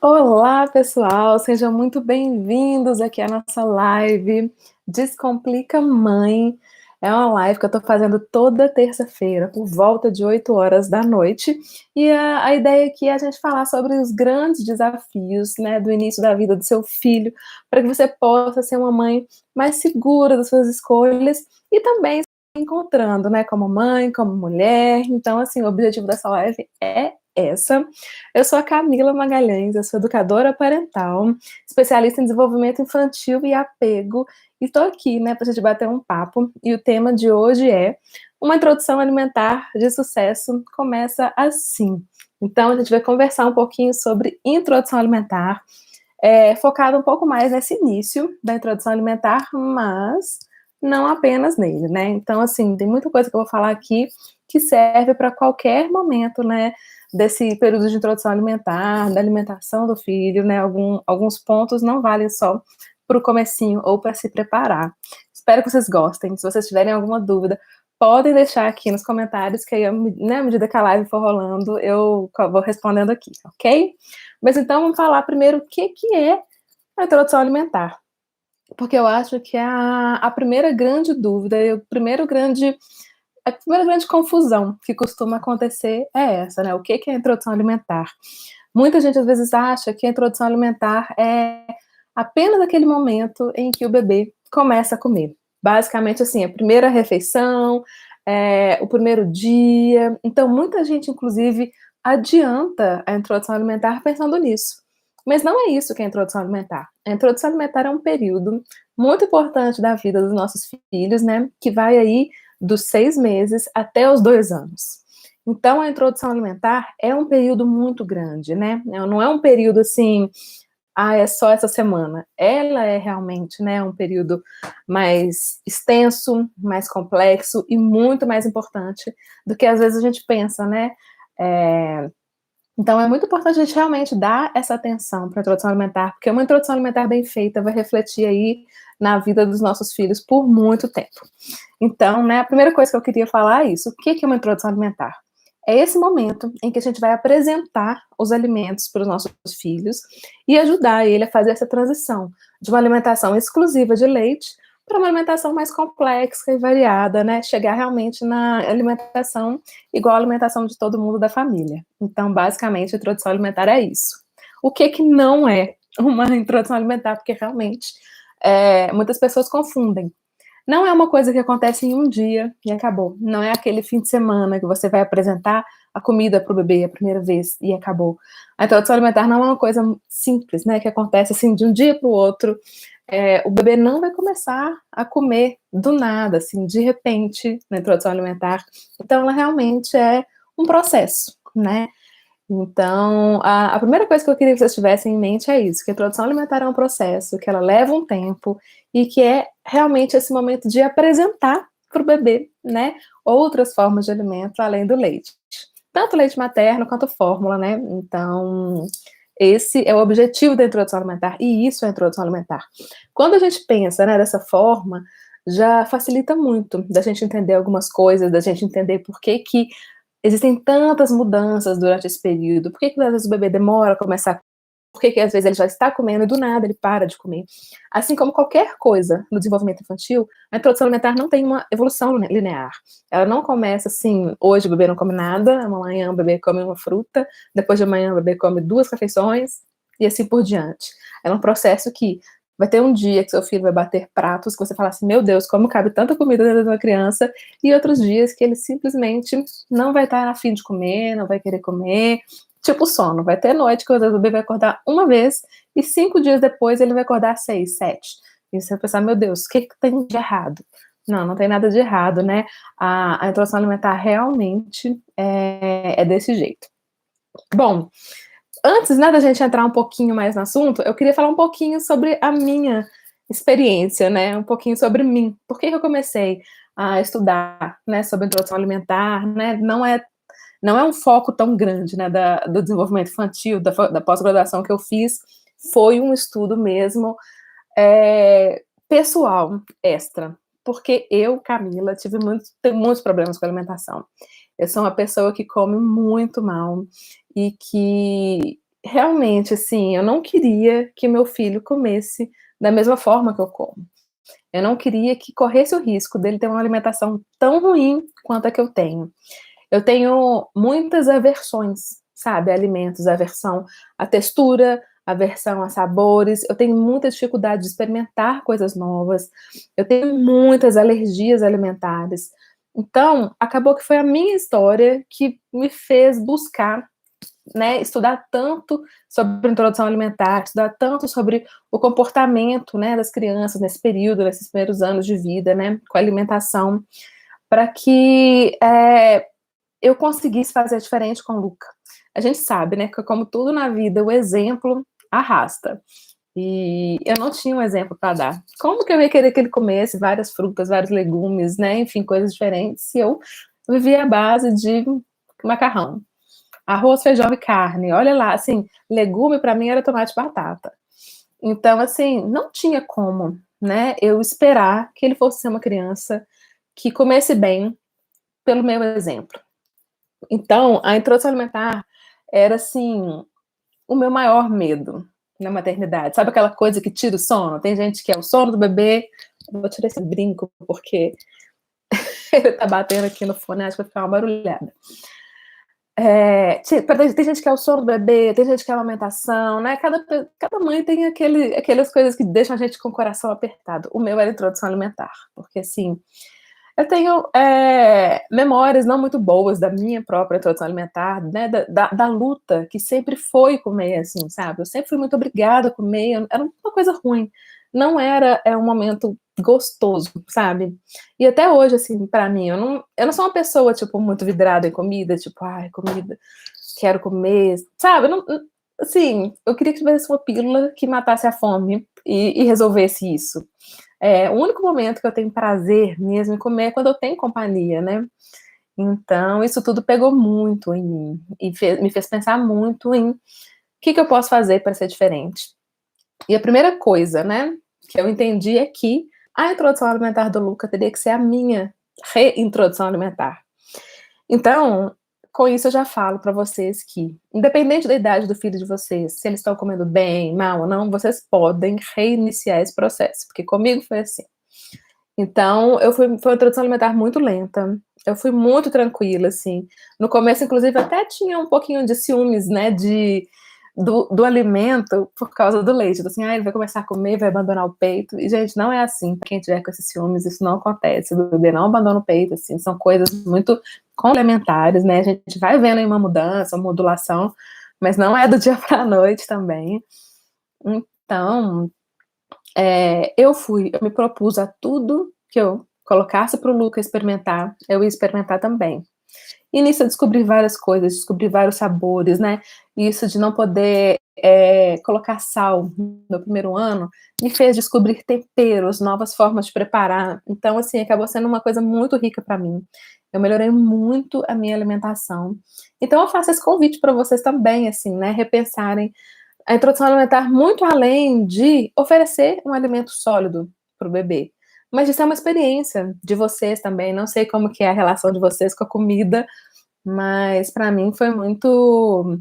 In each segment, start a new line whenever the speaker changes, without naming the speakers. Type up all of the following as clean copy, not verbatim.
Olá, pessoal, sejam muito bem-vindos aqui à nossa live Descomplica Mãe. É uma live que eu estou fazendo toda terça-feira, por volta de 8 horas da noite. E a ideia aqui é a gente falar sobre os grandes desafios, né, do início da vida do seu filho, para que você possa ser uma mãe mais segura das suas escolhas e também se encontrando, né, como mãe, como mulher. Então, assim, o objetivo dessa live é essa. Eu sou a Camila Magalhães, eu sou educadora parental, especialista em desenvolvimento infantil e apego, e estou aqui, né, para a gente bater um papo, e o tema de hoje é uma introdução alimentar de sucesso começa assim. Então, a gente vai conversar um pouquinho sobre introdução alimentar, focado um pouco mais nesse início da introdução alimentar, mas não apenas nele, né? Então, assim, tem muita coisa que eu vou falar aqui que serve para qualquer momento, né? Desse período de introdução alimentar, da alimentação do filho, né? Alguns pontos não valem só para o comecinho ou para se preparar. Espero que vocês gostem. Se vocês tiverem alguma dúvida, podem deixar aqui nos comentários, que aí, né, à medida que a live for rolando, eu vou respondendo aqui, ok? Mas então vamos falar primeiro o que é a introdução alimentar. Porque eu acho que a primeira grande dúvida, a primeira grande confusão que costuma acontecer é essa, né? O que é a introdução alimentar? Muita gente às vezes acha que a introdução alimentar é apenas aquele momento em que o bebê começa a comer. Basicamente, assim, a primeira refeição, o primeiro dia. Então, muita gente, inclusive, adianta a introdução alimentar pensando nisso. Mas não é isso que é a introdução alimentar. A introdução alimentar é um período muito importante da vida dos nossos filhos, né? Que vai aí dos 6 meses até os 2 anos. Então, a introdução alimentar é um período muito grande, né? Não é um período assim, é só essa semana. Ela é realmente, né, um período mais extenso, mais complexo e muito mais importante do que às vezes a gente pensa, né? Então, é muito importante a gente realmente dar essa atenção para a introdução alimentar, porque uma introdução alimentar bem feita vai refletir aí na vida dos nossos filhos por muito tempo. Então, né, a primeira coisa que eu queria falar é isso. O que é uma introdução alimentar? É esse momento em que a gente vai apresentar os alimentos para os nossos filhos e ajudar ele a fazer essa transição de uma alimentação exclusiva de leite para uma alimentação mais complexa e variada, né? Chegar realmente na alimentação igual a alimentação de todo mundo da família. Então, basicamente, a introdução alimentar é isso. O que não é uma introdução alimentar? Porque realmente muitas pessoas confundem. Não é uma coisa que acontece em um dia e acabou. Não é aquele fim de semana que você vai apresentar a comida para o bebê a primeira vez e acabou. A introdução alimentar não é uma coisa simples, né? Que acontece assim de um dia para o outro. O bebê não vai começar a comer do nada, assim, de repente, na introdução alimentar. Então, ela realmente é um processo, né? Então, a primeira coisa que eu queria que vocês tivessem em mente é isso, que a introdução alimentar é um processo, que ela leva um tempo e que é realmente esse momento de apresentar para o bebê, né, outras formas de alimento além do leite. Tanto leite materno quanto fórmula, né? Então, esse é o objetivo da introdução alimentar e isso é a introdução alimentar. Quando a gente pensa, né, dessa forma, já facilita muito da gente entender algumas coisas, da gente entender por que existem tantas mudanças durante esse período. Por que às vezes o bebê demora a começar? Por que às vezes ele já está comendo e do nada ele para de comer? Assim como qualquer coisa no desenvolvimento infantil, a introdução alimentar não tem uma evolução linear. Ela não começa assim, hoje o bebê não come nada, amanhã o bebê come uma fruta, depois de amanhã o bebê come 2 refeições e assim por diante. É um processo que vai ter um dia que seu filho vai bater pratos, que você fala assim, meu Deus, como cabe tanta comida dentro de uma criança, e outros dias que ele simplesmente não vai estar a fim de comer, não vai querer comer, tipo sono, vai ter noite que o bebê vai acordar uma vez, e 5 dias depois ele vai acordar 6, 7. E você vai pensar, meu Deus, o que tem de errado? Não, não tem nada de errado, né? A introdução alimentar realmente é desse jeito. Bom, antes, né, da gente entrar um pouquinho mais no assunto, eu queria falar um pouquinho sobre a minha experiência, né, um pouquinho sobre mim. Por que eu comecei a estudar, né, sobre introdução alimentar, né, não é um foco tão grande, né, do desenvolvimento infantil, da pós-graduação que eu fiz, foi um estudo mesmo pessoal, extra, porque eu, Camila, tenho muitos problemas com alimentação. Eu sou uma pessoa que come muito mal e que realmente, assim, eu não queria que meu filho comesse da mesma forma que eu como. Eu não queria que corresse o risco dele ter uma alimentação tão ruim quanto a que eu tenho. Eu tenho muitas aversões, sabe, a alimentos, aversão à textura, aversão a sabores. Eu tenho muita dificuldade de experimentar coisas novas. Eu tenho muitas alergias alimentares. Então, acabou que foi a minha história que me fez buscar, né, estudar tanto sobre introdução alimentar, estudar tanto sobre o comportamento, né, das crianças nesse período, nesses primeiros anos de vida, né, com a alimentação, para que eu conseguisse fazer diferente com o Luca. A gente sabe, né, que como tudo na vida, o exemplo arrasta. E eu não tinha um exemplo para dar. Como que eu ia querer que ele comesse várias frutas, vários legumes, né, enfim, coisas diferentes, se eu vivia à base de macarrão, arroz, feijão e carne? Olha lá, assim, legume para mim era tomate e batata. Então, assim, não tinha como, né, eu esperar que ele fosse ser uma criança que comesse bem pelo meu exemplo. Então, a introdução alimentar era, assim, o meu maior medo na maternidade. Sabe aquela coisa que tira o sono? Tem gente que é o sono do bebê. Eu vou tirar esse brinco, porque ele tá batendo aqui no fone, acho que vai ficar uma barulhada. Tem gente que é o sono do bebê, tem gente que é a amamentação, né? Cada mãe tem aquelas coisas que deixam a gente com o coração apertado. O meu era a introdução alimentar, porque, assim, eu tenho memórias não muito boas da minha própria introdução alimentar, né, da luta que sempre foi comer, assim, sabe? Eu sempre fui muito obrigada a comer, era uma coisa ruim, não era um momento gostoso, sabe? E até hoje, assim, pra mim, eu não sou uma pessoa, tipo, muito vidrada em comida, tipo, ai, comida, quero comer, sabe? Assim, eu queria que tivesse uma pílula que matasse a fome e resolvesse isso. O único momento que eu tenho prazer mesmo em comer é quando eu tenho companhia, né? Então, isso tudo pegou muito em mim e me fez pensar muito em o que eu posso fazer para ser diferente. E a primeira coisa, né, que eu entendi é que a introdução alimentar do Luca teria que ser a minha reintrodução alimentar. Então, com isso eu já falo para vocês que, independente da idade do filho de vocês, se eles estão comendo bem, mal ou não, vocês podem reiniciar esse processo, porque comigo foi assim. Então, foi uma introdução alimentar muito lenta, eu fui muito tranquila, assim. No começo, inclusive, até tinha um pouquinho de ciúmes, né, do alimento por causa do leite. Então, assim, ele vai começar a comer, vai abandonar o peito. E, gente, não é assim. Pra quem tiver com esses ciúmes, isso não acontece. O bebê não abandona o peito, assim, são coisas muito complementares, né? A gente vai vendo aí uma mudança, uma modulação, mas não é do dia para a noite também. Então, eu me propus a tudo que eu colocasse para o Luca experimentar, eu ia experimentar também. E nisso eu descobri várias coisas, descobri vários sabores, né? Isso de não poder colocar sal no primeiro ano me fez descobrir temperos, novas formas de preparar. Então, assim, acabou sendo uma coisa muito rica para mim. Eu melhorei muito a minha alimentação. Então, eu faço esse convite para vocês também, assim, né? Repensarem a introdução alimentar muito além de oferecer um alimento sólido para o bebê, mas de ser uma experiência de vocês também. Não sei como que é a relação de vocês com a comida, mas para mim foi muito,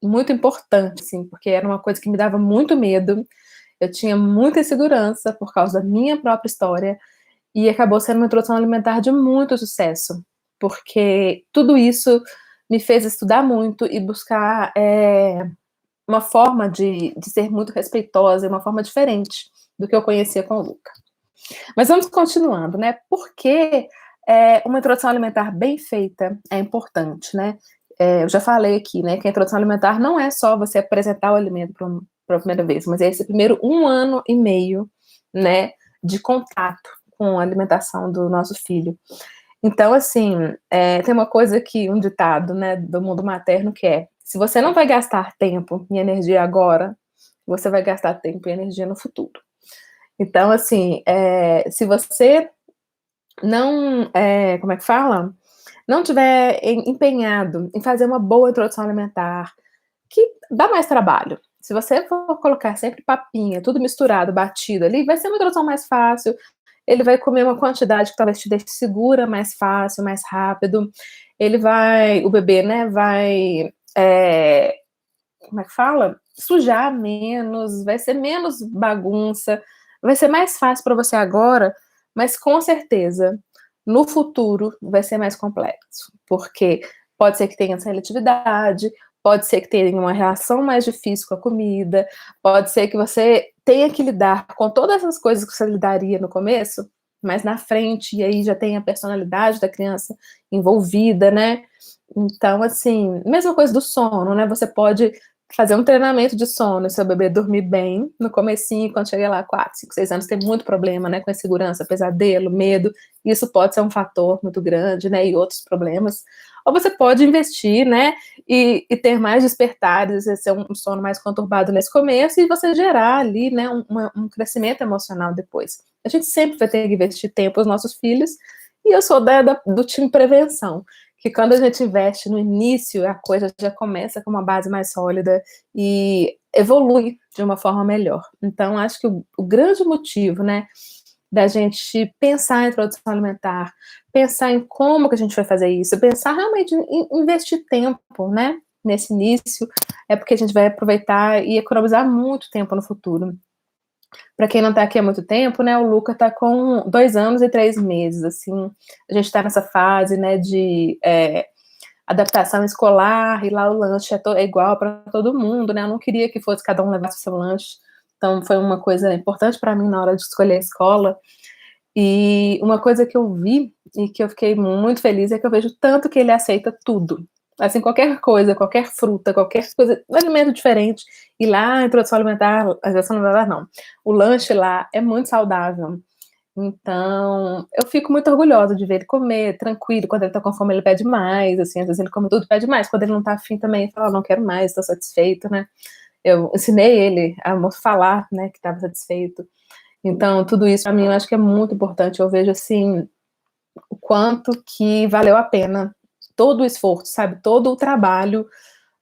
muito importante, assim, porque era uma coisa que me dava muito medo. Eu tinha muita insegurança por causa da minha própria história e acabou sendo uma introdução alimentar de muito sucesso, porque tudo isso me fez estudar muito e buscar uma forma de ser muito respeitosa, uma forma diferente do que eu conhecia com o Luca. Mas vamos continuando, né? Por que uma introdução alimentar bem feita é importante, né? Eu já falei aqui, né, que a introdução alimentar não é só você apresentar o alimento para a primeira vez, mas é esse primeiro 1 ano e meio, né, de contato com a alimentação do nosso filho. Então, assim, tem uma coisa que, um ditado, né, do mundo materno que é: se você não vai gastar tempo e energia agora, você vai gastar tempo e energia no futuro. Então, assim, se você não, como é que fala? Não tiver empenhado em fazer uma boa introdução alimentar, que dá mais trabalho. Se você for colocar sempre papinha, tudo misturado, batido ali, vai ser uma introdução mais fácil, ele vai comer uma quantidade que talvez te deixe segura mais fácil, mais rápido. O bebê, né, vai como é que fala? Sujar menos, vai ser menos bagunça, vai ser mais fácil para você agora, mas com certeza, no futuro, vai ser mais complexo, porque pode ser que tenha seletividade, pode ser que tenha uma relação mais difícil com a comida, pode ser que você tenha que lidar com todas essas coisas que você lidaria no começo, mas na frente, e aí já tem a personalidade da criança envolvida, né? Então, assim, mesma coisa do sono, né? Você pode fazer um treinamento de sono, seu bebê dormir bem no comecinho, quando chegar lá 4, 5, 6 anos, tem muito problema, né, com a insegurança, pesadelo, medo, isso pode ser um fator muito grande, né, e outros problemas. Ou você pode investir, né, e ter mais despertares, ser um sono mais conturbado nesse começo, e você gerar ali, né, um crescimento emocional depois. A gente sempre vai ter que investir tempo aos nossos filhos, e eu sou do time prevenção, que quando a gente investe no início, a coisa já começa com uma base mais sólida e evolui de uma forma melhor. Então, acho que o grande motivo, né, da gente pensar em introdução alimentar, pensar em como que a gente vai fazer isso, pensar realmente em investir tempo, né, nesse início, é porque a gente vai aproveitar e economizar muito tempo no futuro. Para quem não está aqui há muito tempo, né, o Luca está com 2 anos e 3 meses, assim, a gente está nessa fase, né, de adaptação escolar, e lá o lanche é igual para todo mundo, né, eu não queria que fosse cada um levasse o seu lanche, então foi uma coisa importante para mim na hora de escolher a escola, e uma coisa que eu vi, e que eu fiquei muito feliz, é que eu vejo tanto que ele aceita tudo, assim, qualquer coisa, qualquer fruta, qualquer coisa, um alimento diferente, e lá a introdução alimentar não, o lanche lá é muito saudável, então eu fico muito orgulhosa de ver ele comer, tranquilo, quando ele tá com fome ele pede mais, assim, às vezes ele come tudo e pede mais, quando ele não tá afim também, ele fala, não quero mais, tô satisfeito, né, eu ensinei ele a falar, né, que estava satisfeito, então tudo isso pra mim eu acho que é muito importante, eu vejo assim, o quanto que valeu a pena todo o esforço, sabe, todo o trabalho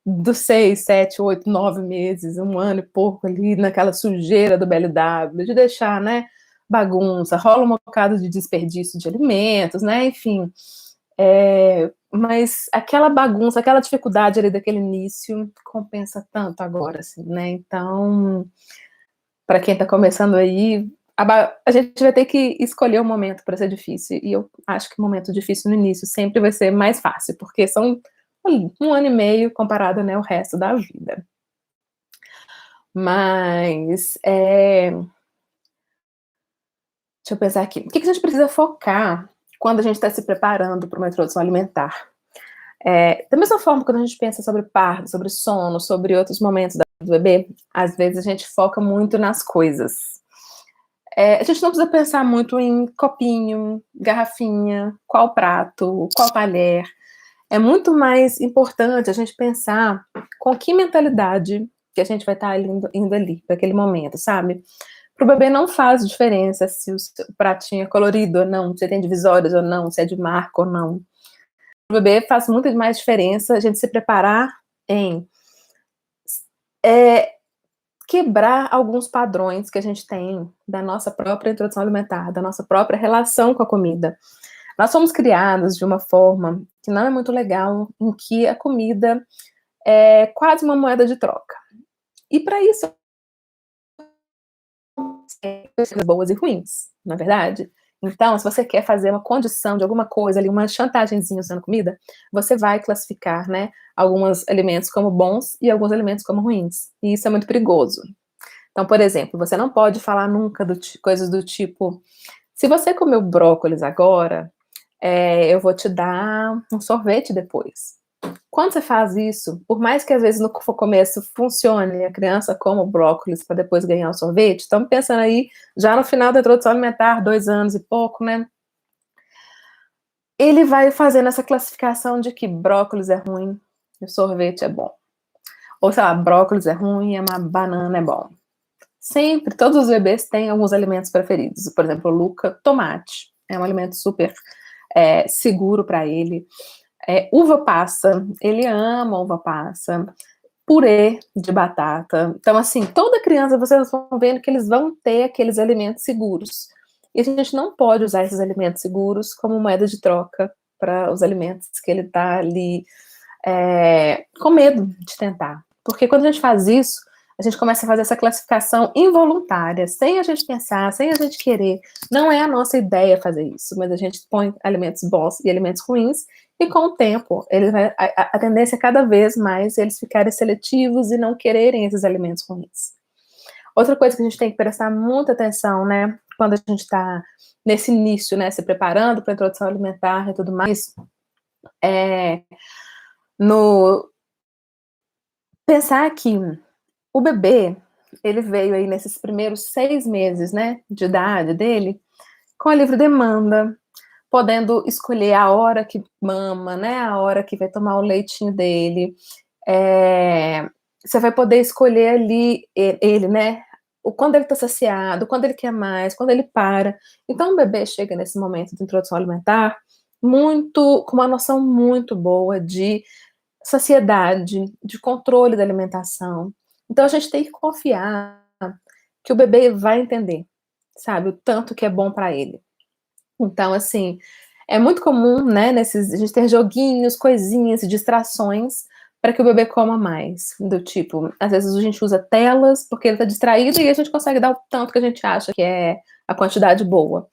dos 6, 7, 8, 9 meses, 1 ano e pouco ali naquela sujeira do BLW, de deixar, né, bagunça, rola um bocado de desperdício de alimentos, né, enfim, mas aquela bagunça, aquela dificuldade ali daquele início compensa tanto agora, assim, né, então, para quem está começando aí, a gente vai ter que escolher um momento para ser difícil, e eu acho que o momento difícil no início sempre vai ser mais fácil, porque são 1 ano e meio comparado, né, ao resto da vida. Mas, deixa eu pensar aqui, o que a gente precisa focar quando a gente está se preparando para uma introdução alimentar? Da mesma forma, quando a gente pensa sobre parto, sobre sono, sobre outros momentos da vida do bebê, às vezes a gente foca muito nas coisas. A gente não precisa pensar muito em copinho, garrafinha, qual prato, qual talher. É muito mais importante a gente pensar com que mentalidade que a gente vai estar indo ali, para aquele momento, sabe? Para o bebê não faz diferença se o seu pratinho é colorido ou não, se tem divisórios ou não, se é de marca ou não. Para o bebê faz muito mais diferença a gente se preparar em quebrar alguns padrões que a gente tem da nossa própria introdução alimentar, da nossa própria relação com a comida. Nós somos criados de uma forma que não é muito legal, em que a comida é quase uma moeda de troca. E para isso, tem coisas boas e ruins, na verdade. Então, se você quer fazer uma condição de alguma coisa ali, uma chantagemzinha usando comida, você vai classificar, né, alguns alimentos como bons e alguns alimentos como ruins. E isso é muito perigoso. Então, por exemplo, você não pode falar nunca coisas do tipo, se você comeu brócolis agora, eu vou te dar um sorvete depois. Quando você faz isso, por mais que às vezes no começo funcione, a criança coma o brócolis para depois ganhar o sorvete, estamos pensando aí já no final da introdução alimentar, 2 anos e pouco, né? Ele vai fazendo essa classificação de que brócolis é ruim e o sorvete é bom. Ou, sei lá, brócolis é ruim e uma banana é bom. Sempre, todos os bebês têm alguns alimentos preferidos. Por exemplo, o Luca, tomate. É um alimento super seguro para ele. Uva passa, ele ama uva passa. Purê de batata. Então, assim, toda criança, vocês vão vendo que eles vão ter aqueles alimentos seguros. E a gente não pode usar esses alimentos seguros como moeda de troca para os alimentos que ele está ali com medo de tentar. Porque quando a gente faz isso, a gente começa a fazer essa classificação involuntária, sem a gente pensar, sem a gente querer. Não é a nossa ideia fazer isso, mas a gente põe alimentos bons e alimentos ruins, e com o tempo, a tendência é cada vez mais eles ficarem seletivos e não quererem esses alimentos ruins. Outra coisa que a gente tem que prestar muita atenção, né, quando a gente está nesse início, né, se preparando para a introdução alimentar e tudo mais, é pensar que o bebê, ele veio aí nesses primeiros 6 meses, né, de idade dele, com a livre demanda, podendo escolher a hora que mama, né, a hora que vai tomar o leitinho dele. Você vai poder escolher ali ele, né, quando ele está saciado, quando ele quer mais, quando ele para. Então o bebê chega nesse momento de introdução alimentar com uma noção muito boa de saciedade, de controle da alimentação. Então a gente tem que confiar que o bebê vai entender, sabe, o tanto que é bom para ele. Então, assim, é muito comum, né, a gente ter joguinhos, coisinhas, distrações para que o bebê coma mais. Do tipo, às vezes a gente usa telas porque ele está distraído e a gente consegue dar o tanto que a gente acha que é a quantidade boa.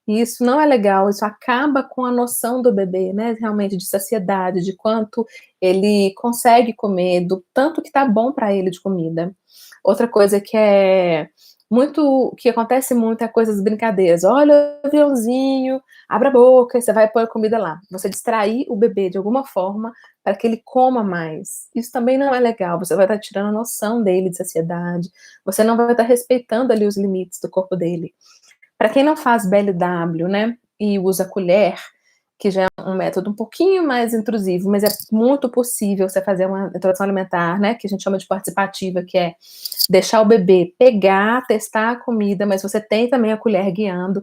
E isso não é legal, isso acaba com a noção do bebê, né, realmente de saciedade, de quanto ele consegue comer, do tanto que tá bom para ele de comida. Outra coisa que acontece muito é coisas brincadeiras. Olha o aviãozinho, abre a boca, e você vai pôr a comida lá. Você distrair o bebê de alguma forma para que ele coma mais. Isso também não é legal. Você vai estar tirando a noção dele de saciedade. Você não vai estar respeitando ali os limites do corpo dele. Para quem não faz BLW, né, e usa colher, que já é um método um pouquinho mais intrusivo, mas é muito possível você fazer uma introdução alimentar, né, que a gente chama de participativa, que é deixar o bebê pegar, testar a comida, mas você tem também a colher guiando.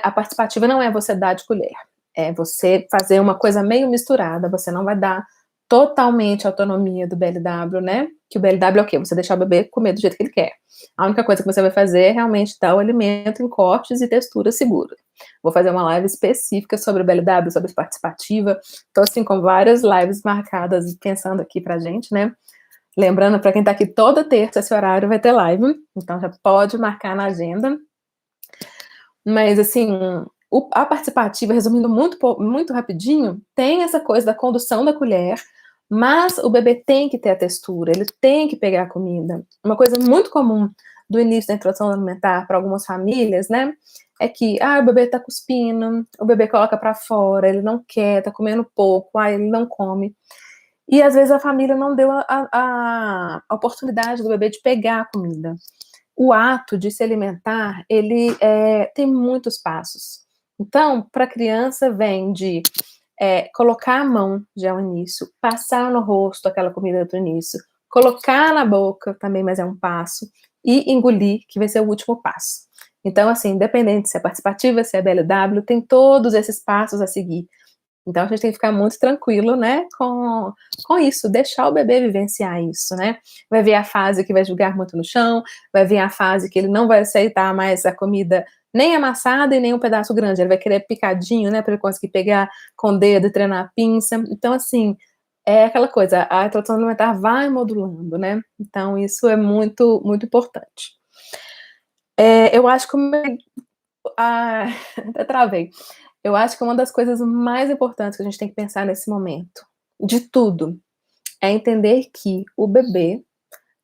A participativa não é você dar de colher, é você fazer uma coisa meio misturada, você não vai dar totalmente autonomia do BLW, né? Que o BLW é o quê? Você deixar o bebê comer do jeito que ele quer. A única coisa que você vai fazer é realmente dar o alimento em cortes e textura segura. Vou fazer uma live específica sobre o BLW, sobre participativa. Estou assim com várias lives marcadas, pensando aqui pra gente, né? Lembrando, para quem está aqui toda terça, esse horário vai ter live, então já pode marcar na agenda. Mas, assim, a participativa, resumindo muito rapidinho, tem essa coisa da condução da colher, mas o bebê tem que ter a textura, ele tem que pegar a comida. Uma coisa muito comum do início da introdução alimentar para algumas famílias, né, é que, o bebê tá cuspindo, o bebê coloca para fora, ele não quer, tá comendo pouco, ele não come. E às vezes a família não deu a oportunidade do bebê de pegar a comida. O ato de se alimentar, ele tem muitos passos. Então, para a criança, vem de colocar a mão já ao início, passar no rosto aquela comida do início, colocar na boca também, mas é um passo, e engolir, que vai ser o último passo. Então, assim, independente se é participativa, se é BLW, tem todos esses passos a seguir. Então a gente tem que ficar muito tranquilo, né, com isso, deixar o bebê vivenciar isso, né. Vai vir a fase que vai jogar muito no chão, vai vir a fase que ele não vai aceitar mais a comida nem amassada e nem um pedaço grande, ele vai querer picadinho, né, para ele conseguir pegar com o dedo e treinar a pinça. Então, assim, é aquela coisa, a introdução alimentar vai modulando, né. Então isso é muito, muito importante. Eu acho que até travei. Eu acho que uma das coisas mais importantes que a gente tem que pensar nesse momento, de tudo, é entender que o bebê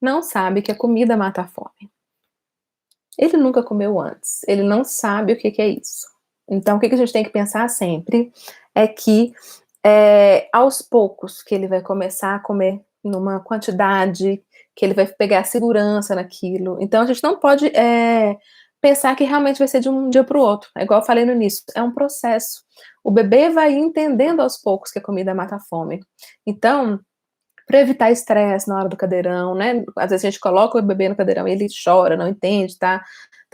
não sabe que a comida mata a fome. Ele nunca comeu antes, ele não sabe o que é isso. Então, o que a gente tem que pensar sempre é que, aos poucos, que ele vai começar a comer numa quantidade, que ele vai pegar segurança naquilo. Então, a gente não pode pensar que realmente vai ser de um dia para o outro. É igual eu falei no início, é um processo. O bebê vai entendendo aos poucos que a comida mata a fome. Então, para evitar estresse na hora do cadeirão, né? Às vezes a gente coloca o bebê no cadeirão e ele chora, não entende, tá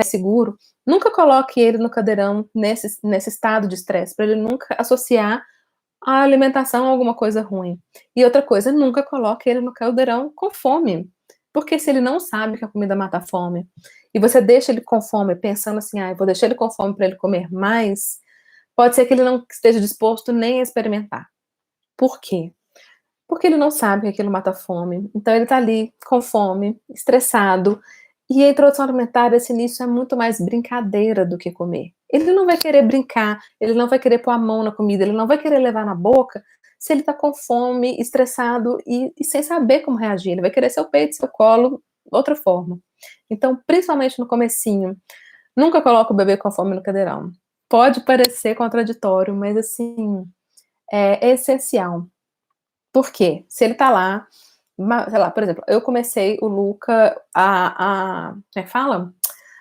seguro. Nunca coloque ele no cadeirão nesse estado de estresse, para ele nunca associar a alimentação a alguma coisa ruim. E outra coisa, nunca coloque ele no caldeirão com fome. Porque se ele não sabe que a comida mata a fome, e você deixa ele com fome, pensando assim, eu vou deixar ele com fome para ele comer mais, pode ser que ele não esteja disposto nem a experimentar. Por quê? Porque ele não sabe que aquilo mata a fome. Então ele tá ali com fome, estressado, e a introdução alimentar, esse início é muito mais brincadeira do que comer. Ele não vai querer brincar, ele não vai querer pôr a mão na comida, ele não vai querer levar na boca se ele tá com fome, estressado e sem saber como reagir. Ele vai querer seu peito, seu colo, outra forma. Então, principalmente no comecinho, nunca coloca o bebê com fome no cadeirão. Pode parecer contraditório, mas assim, é essencial. Por quê? Se ele tá lá, sei lá, por exemplo, eu comecei o Luca como é que fala?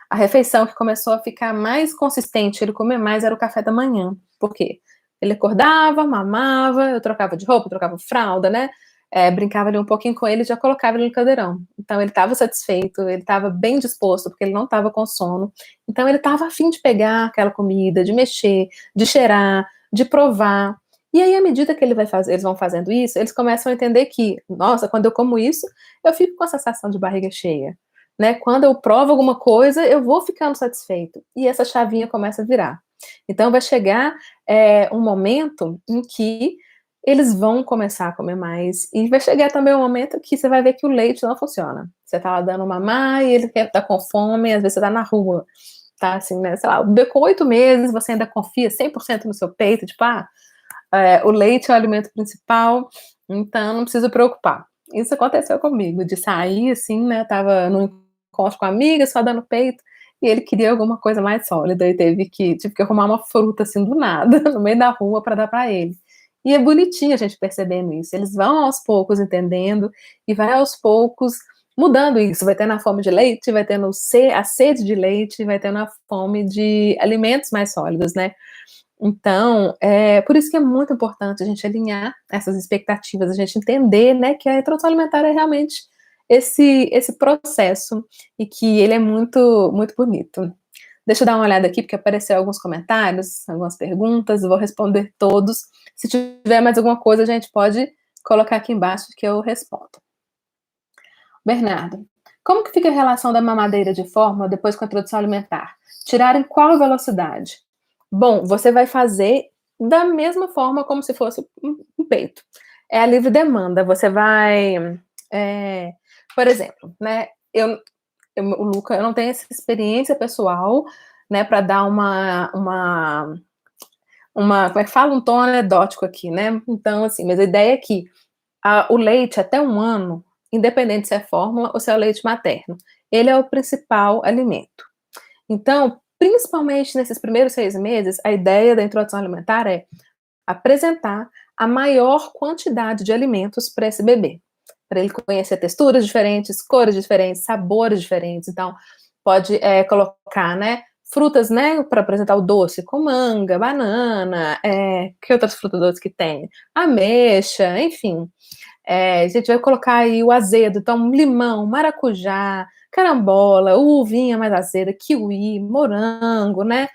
A refeição que começou a ficar mais consistente, ele comer mais, era o café da manhã. Por quê? Ele acordava, mamava, eu trocava de roupa, trocava fralda, né? Brincava ali um pouquinho com ele e já colocava ele no cadeirão. Então ele estava satisfeito, ele estava bem disposto, porque ele não estava com sono. Então ele estava afim de pegar aquela comida, de mexer, de cheirar, de provar. E aí, à medida que eles vão fazendo isso, eles começam a entender que, nossa, quando eu como isso, eu fico com a sensação de barriga cheia. Né? Quando eu provo alguma coisa, eu vou ficando satisfeito. E essa chavinha começa a virar. Então, vai chegar um momento em que eles vão começar a comer mais. E vai chegar também um momento que você vai ver que o leite não funciona. Você tá lá dando mamar e ele tá com fome, e às vezes você tá na rua. Tá assim, né? Sei lá, com 8 meses, você ainda confia 100% no seu peito, tipo, o leite é o alimento principal, então não preciso preocupar. Isso aconteceu comigo, de sair assim, né? Tava num encontro com a amiga, só dando peito, e ele queria alguma coisa mais sólida, e tive que arrumar uma fruta assim do nada, no meio da rua, para dar para ele. E é bonitinho a gente percebendo isso. Eles vão aos poucos entendendo, e vai aos poucos mudando isso. Vai ter na fome de leite, vai ter a sede de leite, vai ter na fome de alimentos mais sólidos, né? Então, por isso que é muito importante a gente alinhar essas expectativas, a gente entender, né, que a introdução alimentar é realmente esse processo e que ele é muito, muito bonito. Deixa eu dar uma olhada aqui, porque apareceu alguns comentários, algumas perguntas, eu vou responder todos. Se tiver mais alguma coisa, a gente pode colocar aqui embaixo que eu respondo. Bernardo, como que fica a relação da mamadeira de fórmula depois com a introdução alimentar? Tirar em qual velocidade? Bom, você vai fazer da mesma forma como se fosse um peito. É a livre demanda. Você vai, por exemplo, né? O Luca, eu não tenho essa experiência pessoal, né, para dar como é que fala? Um tom anedótico aqui, né? Então, assim, mas a ideia é que o leite até 1 ano, independente se é fórmula ou se é o leite materno, ele é o principal alimento. Então, principalmente nesses primeiros 6 meses, a ideia da introdução alimentar é apresentar a maior quantidade de alimentos para esse bebê, para ele conhecer texturas diferentes, cores diferentes, sabores diferentes. Então, pode colocar, né, frutas, né, para apresentar o doce, com manga, banana, que outras frutas doces que tem? Ameixa, enfim. A gente vai colocar aí o azedo, então limão, maracujá, carambola, uvinha mais azeda, kiwi, morango, né?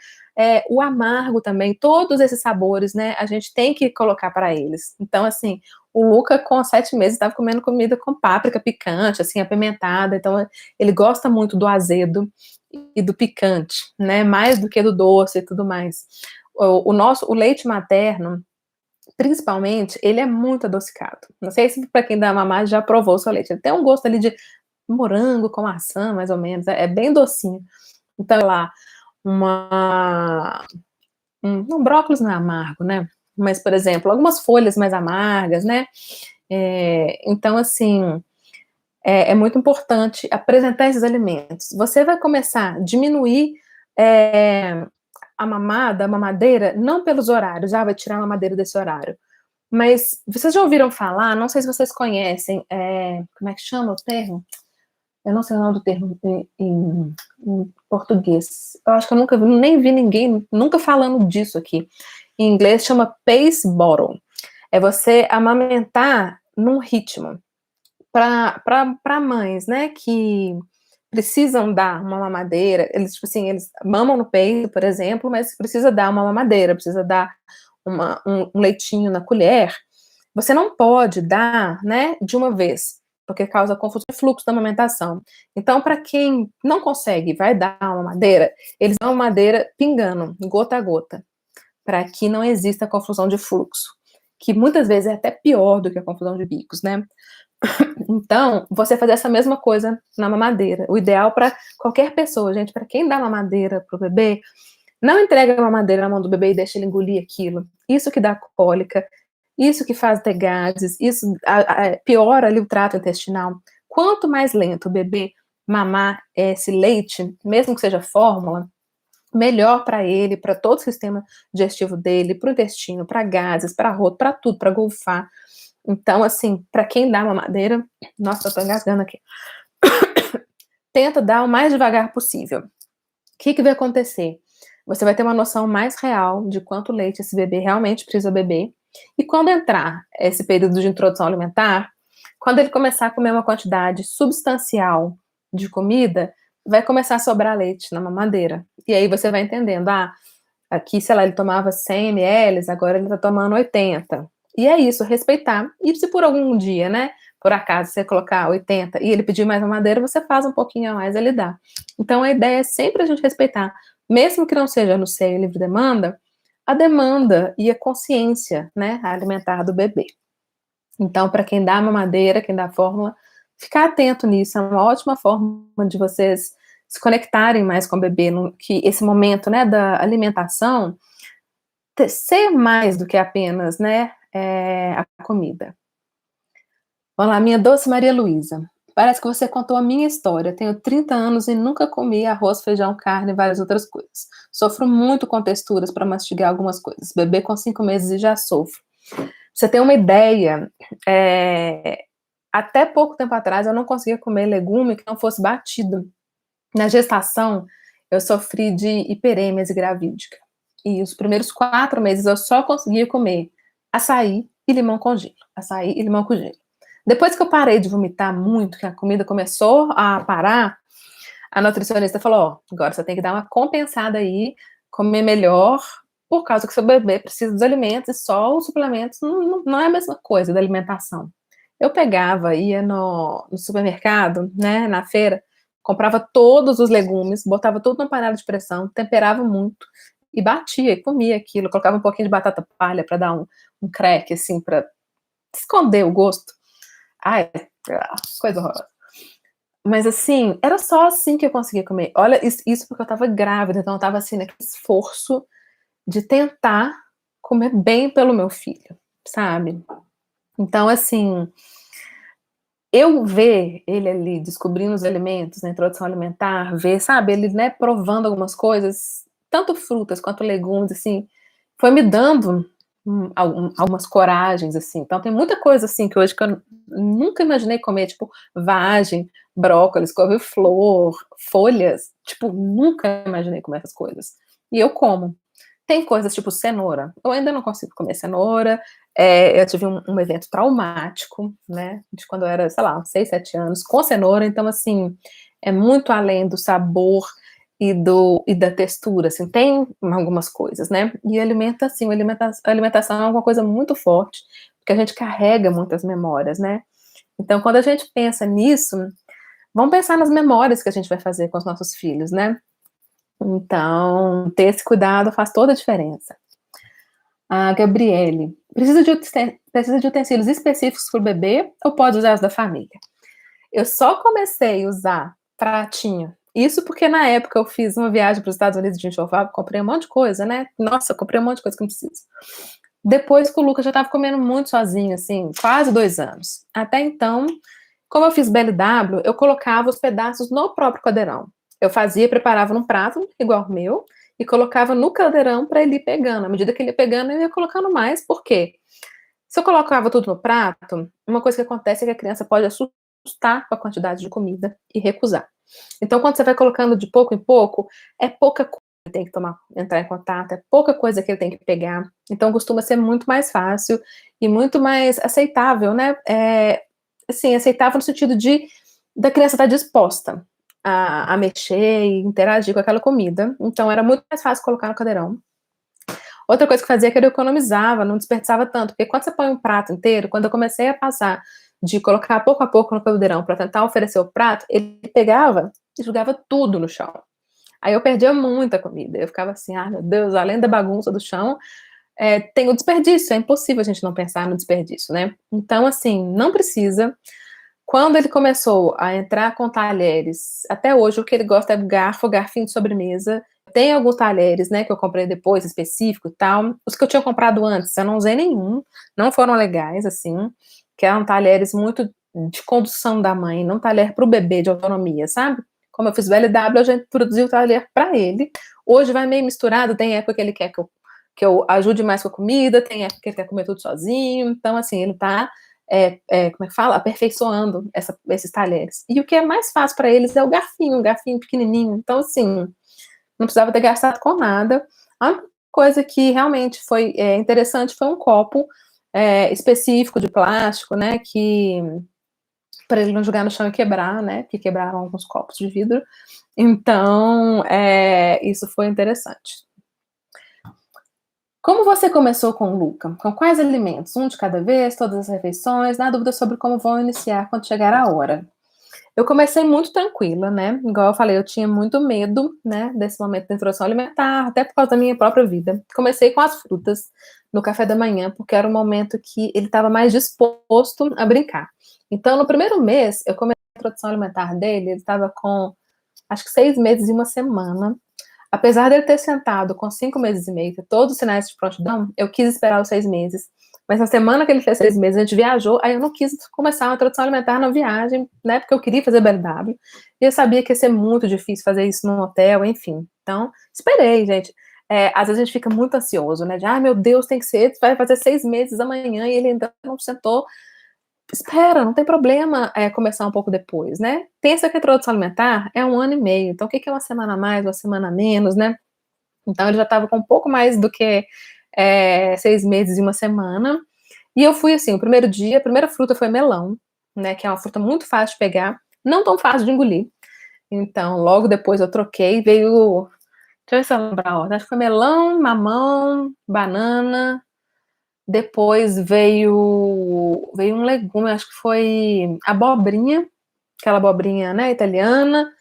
O amargo também, todos esses sabores, né? A gente tem que colocar para eles. Então, assim, o Luca, com 7 meses, estava comendo comida com páprica picante, assim, apimentada. Então, ele gosta muito do azedo e do picante, né? Mais do que do doce e tudo mais. O leite materno, principalmente, ele é muito adocicado. Não sei se para quem dá mamar já provou o seu leite. Ele tem um gosto ali de morango com maçã, mais ou menos. É bem docinho. Então, lá, um brócolis não é amargo, né? Mas, por exemplo, algumas folhas mais amargas, né? Então, assim, é muito importante apresentar esses alimentos. Você vai começar a diminuir a mamadeira, não pelos horários, vai tirar a mamadeira desse horário. Mas vocês já ouviram falar, não sei se vocês conhecem, como é que chama o termo? Eu não sei o nome do termo em português. Eu acho que eu nunca vi, nem vi ninguém nunca falando disso aqui. Em inglês chama pace bottle. É você amamentar num ritmo. Para mães, né, que precisam dar uma mamadeira, eles, tipo assim, eles mamam no peito, por exemplo, mas precisa dar uma mamadeira, precisa dar um leitinho na colher, você não pode dar, né, de uma vez, porque causa confusão de fluxo da amamentação. Então, para quem não consegue, vai dar uma madeira, eles dão uma madeira pingando, gota a gota, para que não exista confusão de fluxo. que muitas vezes é até pior do que a confusão de bicos, né? Então, você fazer essa mesma coisa na mamadeira. O ideal para qualquer pessoa, gente, para quem dá mamadeira pro bebê, não entrega a mamadeira na mão do bebê e deixa ele engolir aquilo. Isso que dá cólica, isso que faz ter gases, isso piora ali o trato intestinal. Quanto mais lento o bebê mamar esse leite, mesmo que seja fórmula, melhor para ele, para todo o sistema digestivo dele, para o intestino, para gases, para roto, para tudo, para golfar. Então, assim, para quem dá mamadeira, nossa, eu tô engasgando aqui. Tenta dar o mais devagar possível. O que vai acontecer? Você vai ter uma noção mais real de quanto leite esse bebê realmente precisa beber. E quando entrar esse período de introdução alimentar, quando ele começar a comer uma quantidade substancial de comida, vai começar a sobrar leite na mamadeira. E aí você vai entendendo, aqui, sei lá, ele tomava 100 ml, agora ele tá tomando 80. E é isso, respeitar. E se por algum dia, né, por acaso você colocar 80 e ele pedir mais mamadeira, você faz um pouquinho a mais, ele dá. Então a ideia é sempre a gente respeitar, mesmo que não seja no seio livre demanda, a demanda e a consciência, né, alimentar do bebê. Então, para quem dá mamadeira, quem dá fórmula, ficar atento nisso, é uma ótima forma de vocês se conectarem mais com o bebê, que esse momento, né, da alimentação ser mais do que apenas, né, a comida. Olá, minha doce Maria Luísa. Parece que você contou a minha história. Tenho 30 anos e nunca comi arroz, feijão, carne e várias outras coisas. Sofro muito com texturas para mastigar algumas coisas. Bebê com 5 meses e já sofro. Você tem uma ideia, até pouco tempo atrás eu não conseguia comer legume que não fosse batido. Na gestação, eu sofri de hiperêmese gravídica. E os primeiros 4 meses eu só conseguia comer açaí e limão com gelo. Açaí e limão com gelo. Depois que eu parei de vomitar muito, que a comida começou a parar, a nutricionista falou, agora você tem que dar uma compensada aí, comer melhor, por causa que seu bebê precisa dos alimentos e só os suplementos não é a mesma coisa da alimentação. Eu pegava, ia no supermercado, né, na feira, comprava todos os legumes, botava tudo na panela de pressão, temperava muito e batia e comia aquilo, colocava um pouquinho de batata palha para dar um crack, assim, para esconder o gosto. Ai, coisa horrorosa. Mas assim, era só assim que eu conseguia comer. Olha, isso porque eu tava grávida, então eu tava assim, naquele esforço de tentar comer bem pelo meu filho, sabe? Então, assim, eu ver ele ali descobrindo os alimentos na introdução alimentar, ver, sabe, ele, né, provando algumas coisas, tanto frutas quanto legumes, assim, foi me dando algumas coragens, assim. Então tem muita coisa, assim, que hoje que eu nunca imaginei comer, tipo, vagem, brócolis, couve-flor, folhas, tipo, nunca imaginei comer essas coisas. E eu como. Tem coisas tipo cenoura. Eu ainda não consigo comer cenoura. Eu tive um evento traumático, né? De quando eu era, sei lá, 6, 7 anos, com cenoura. Então, assim, é muito além do sabor e da textura. Assim, tem algumas coisas, né? E alimentação, a alimentação é uma coisa muito forte, porque a gente carrega muitas memórias, né? Então, quando a gente pensa nisso, vamos pensar nas memórias que a gente vai fazer com os nossos filhos, né? Então, ter esse cuidado faz toda a diferença. A Gabriele, precisa de utensílios específicos para o bebê ou pode usar os da família? Eu só comecei a usar pratinho. Isso porque na época eu fiz uma viagem para os Estados Unidos de enxoval, comprei um monte de coisa, né? Nossa, comprei um monte de coisa que eu preciso. Depois que o Lucas já estava comendo muito sozinho, assim, quase 2 anos. Até então, como eu fiz BLW, eu colocava os pedaços no próprio caldeirão. Eu fazia, preparava num prato, igual o meu, e colocava no caldeirão para ele ir pegando. À medida que ele ia pegando, eu ia colocando mais. Por quê? Se eu colocava tudo no prato, uma coisa que acontece é que a criança pode assustar com a quantidade de comida e recusar. Então, quando você vai colocando de pouco em pouco, é pouca coisa que ele tem que entrar em contato, é pouca coisa que ele tem que pegar. Então, costuma ser muito mais fácil e muito mais aceitável, né? Assim, aceitável no sentido da criança estar disposta a mexer e interagir com aquela comida. Então, era muito mais fácil colocar no caldeirão. Outra coisa que fazia é que eu economizava, não desperdiçava tanto, porque quando você põe um prato inteiro, quando eu comecei a passar de colocar pouco a pouco no caldeirão para tentar oferecer o prato, ele pegava e jogava tudo no chão. Aí eu perdia muita comida. Eu ficava assim, meu Deus, além da bagunça do chão, tem o desperdício, é impossível a gente não pensar no desperdício, né? Então, assim, não precisa. Quando ele começou a entrar com talheres, até hoje o que ele gosta é garfo, garfinho de sobremesa. Tem alguns talheres, né, que eu comprei depois, específico e tal. Os que eu tinha comprado antes, eu não usei nenhum, não foram legais, assim, que eram talheres muito de condução da mãe, não talher para o bebê de autonomia, sabe? Como eu fiz o LW, a gente produziu o talher para ele. Hoje vai meio misturado, tem época que ele quer que eu ajude mais com a comida, tem época que ele quer comer tudo sozinho, então, assim, ele tá como é que fala? Aperfeiçoando esses talheres. E o que é mais fácil para eles é o garfinho, um garfinho pequenininho. Então, assim, não precisava ter gastado com nada. A única coisa que realmente foi interessante foi um copo específico de plástico, né, que para ele não jogar no chão e quebrar, né, que quebraram alguns copos de vidro. Então, isso foi interessante. Como você começou com o Luca? Com quais alimentos? Um de cada vez, todas as refeições? Na dúvida sobre como vão iniciar quando chegar a hora. Eu comecei muito tranquila, né? Igual eu falei, eu tinha muito medo, né, desse momento da introdução alimentar, até por causa da minha própria vida. Comecei com as frutas no café da manhã, porque era um momento que ele estava mais disposto a brincar. Então, no primeiro mês, eu comecei a introdução alimentar dele, ele estava com, acho que 6 meses e uma semana. Apesar dele ter sentado com 5 meses e meio, ter todos os sinais de prontidão, eu quis esperar os 6 meses. Mas na semana que ele fez 6 meses, a gente viajou, aí eu não quis começar uma introdução alimentar na viagem, né, porque eu queria fazer BLW, e eu sabia que ia ser muito difícil fazer isso num hotel, enfim. Então, esperei, gente. Às vezes a gente fica muito ansioso, né, de, meu Deus, tem que ser, vai fazer 6 meses amanhã, e ele ainda não sentou. Espera, não tem problema começar um pouco depois, né? Pensa que a introdução alimentar é 1 ano e meio, então o que é uma semana a mais, uma semana a menos, né? Então ele já estava com um pouco mais do que 6 meses e uma semana. E eu fui assim, o primeiro dia, a primeira fruta foi melão, né? Que é uma fruta muito fácil de pegar, não tão fácil de engolir. Então, logo depois eu troquei, veio. Deixa eu ver se eu lembrar, ó, acho que foi melão, mamão, banana. Depois veio um legume, acho que foi abobrinha, aquela abobrinha, né, italiana,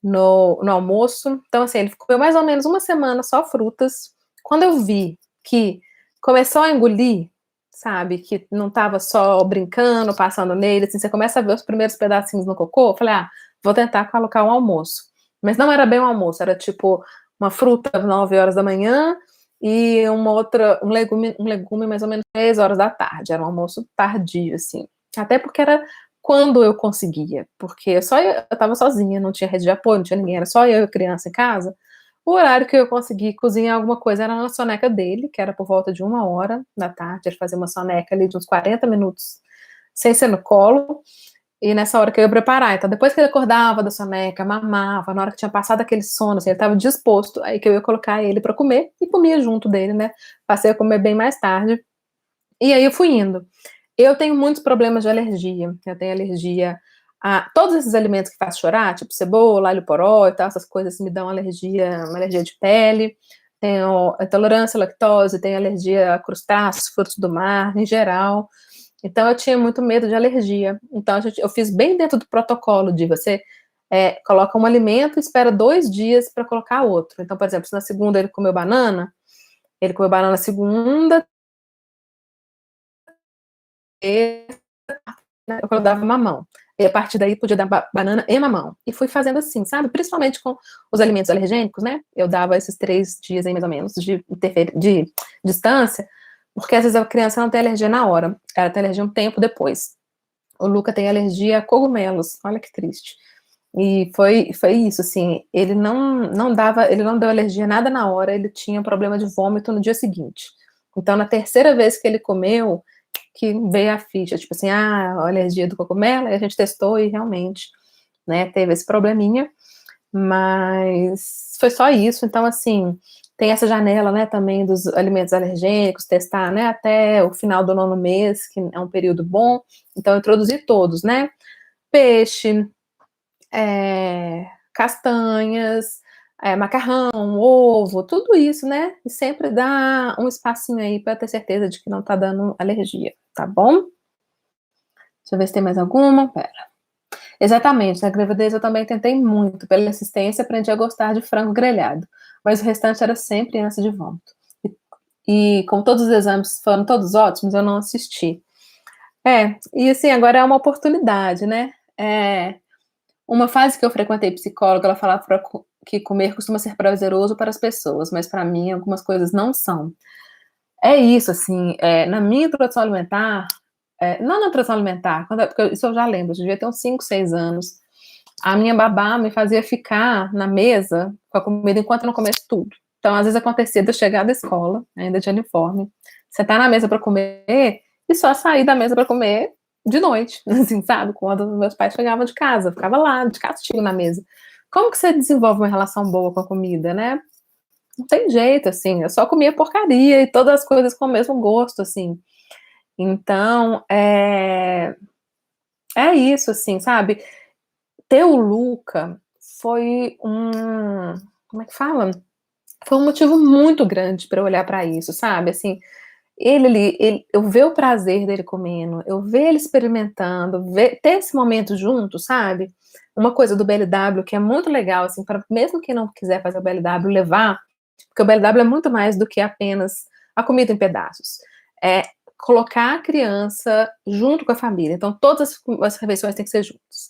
no almoço. Então, assim, ele comeu mais ou menos uma semana só frutas. Quando eu vi que começou a engolir, sabe, que não estava só brincando, passando nele, assim, você começa a ver os primeiros pedacinhos no cocô, eu falei, vou tentar colocar um almoço. Mas não era bem um almoço, era tipo uma fruta às 9 horas da manhã, e um legume mais ou menos 3 horas da tarde. Era um almoço tardio, assim. Até porque era quando eu conseguia, porque eu estava sozinha, não tinha rede de apoio, não tinha ninguém, era só eu e a criança em casa. O horário que eu consegui cozinhar alguma coisa era na soneca dele, que era por volta de 1 hora da tarde. Ele fazia uma soneca ali de uns 40 minutos, sem ser no colo. E nessa hora que eu ia preparar. Então, depois que ele acordava da soneca, mamava, na hora que tinha passado aquele sono, assim, ele estava disposto, aí que eu ia colocar ele para comer e comia junto dele, né? Passei a comer bem mais tarde. E aí eu fui indo. Eu tenho muitos problemas de alergia. Eu tenho alergia a todos esses alimentos que fazem chorar, tipo cebola, alho poró e tal, essas coisas me dão alergia, uma alergia de pele. Tenho intolerância à lactose, tenho alergia a crustáceos, frutos do mar, em geral. Então, eu tinha muito medo de alergia. Então, eu fiz bem dentro do protocolo de você coloca um alimento e espera 2 dias para colocar outro. Então, por exemplo, se na segunda ele comeu banana segunda, terça, né, eu dava mamão. E a partir daí podia dar banana e mamão. E fui fazendo assim, sabe? Principalmente com os alimentos alergênicos, né? Eu dava esses 3 dias aí, mais ou menos, de distância, porque às vezes a criança não tem alergia na hora, ela tem alergia um tempo depois. O Luca tem alergia a cogumelos, olha que triste. E foi isso, assim, ele não deu alergia nada na hora, ele tinha problema de vômito no dia seguinte. Então, na terceira vez que ele comeu, que veio a ficha, tipo assim, a alergia do cogumelo, e a gente testou e realmente, né, teve esse probleminha, mas foi só isso. Então, assim, tem essa janela, né, também dos alimentos alergênicos, testar, né, até o final do 9º mês, que é um período bom. Então, eu introduzi todos, né, peixe, castanhas, macarrão, ovo, tudo isso, né, e sempre dá um espacinho aí para ter certeza de que não tá dando alergia, tá bom? Deixa eu ver se tem mais alguma, pera. Exatamente, na gravidez eu também tentei muito, pela insistência aprendi a gostar de frango grelhado, mas o restante era sempre ânsia de vômito. e como todos os exames foram todos ótimos, eu não assisti. E assim, agora é uma oportunidade, né? Uma fase que eu frequentei psicóloga, ela falava que comer costuma ser prazeroso para as pessoas, mas para mim algumas coisas não são. É isso, assim, na minha introdução alimentar, não na introdução alimentar, porque isso eu já lembro, eu devia ter uns 5, 6 anos, a minha babá me fazia ficar na mesa com a comida enquanto eu não comesse tudo. Então, às vezes acontecia de eu chegar da escola, ainda de uniforme, sentar na mesa para comer e só sair da mesa para comer de noite, assim, sabe? Quando meus pais chegavam de casa, eu ficava lá, de castigo na mesa. Como que você desenvolve uma relação boa com a comida, né? Não tem jeito, assim, eu só comia porcaria e todas as coisas com o mesmo gosto, assim. Então, é isso, assim, sabe? Ter o Luca foi como é que fala? Foi um motivo muito grande para eu olhar para isso, sabe? Assim, eu ver o prazer dele comendo, eu ver ele experimentando, ter esse momento junto, sabe? Uma coisa do BLW que é muito legal, assim, para mesmo quem não quiser fazer o BLW, levar, porque o BLW é muito mais do que apenas a comida em pedaços. É colocar a criança junto com a família. Então, todas as refeições têm que ser juntas.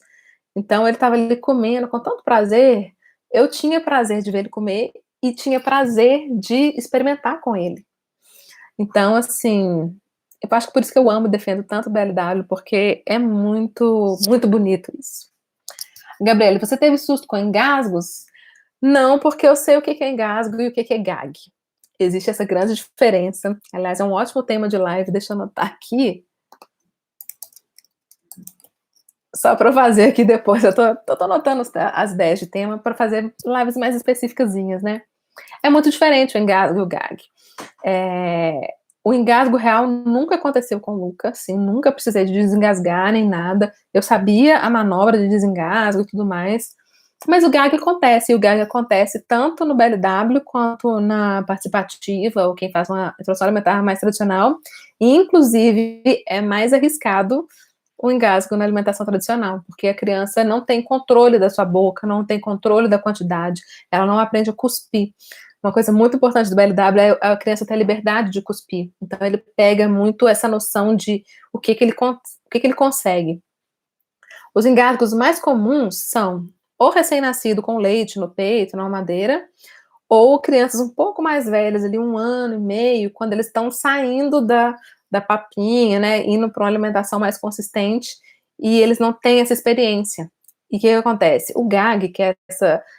Então, ele estava ali comendo com tanto prazer, eu tinha prazer de ver ele comer e tinha prazer de experimentar com ele. Então, assim, eu acho que por isso que eu amo e defendo tanto o BLW, porque é muito, muito bonito isso. Gabriele, você teve susto com engasgos? Não, porque eu sei o que é engasgo e o que é gag. Existe essa grande diferença. Aliás, é um ótimo tema de live, deixa eu anotar aqui. Só para fazer aqui depois. Eu tô anotando as ideias de tema para fazer lives mais específicas, né? É muito diferente o engasgo e o gag. O engasgo real nunca aconteceu com o Luca, assim, nunca precisei de desengasgar nem nada. Eu sabia a manobra de desengasgo e tudo mais. Mas o gag acontece, e o gag acontece tanto no BLW quanto na participativa, ou quem faz uma introdução alimentar mais tradicional. E, inclusive, é mais arriscado o engasgo na alimentação tradicional, porque a criança não tem controle da sua boca, não tem controle da quantidade, ela não aprende a cuspir. Uma coisa muito importante do BLW é a criança ter a liberdade de cuspir. Então, ele pega muito essa noção de o que ele consegue. Os engasgos mais comuns são ou recém-nascido com leite no peito, na mamadeira, ou crianças um pouco mais velhas, ali 1 ano e meio, quando eles estão saindo da papinha, né, indo para uma alimentação mais consistente, e eles não têm essa experiência. E o que acontece? O gag, que é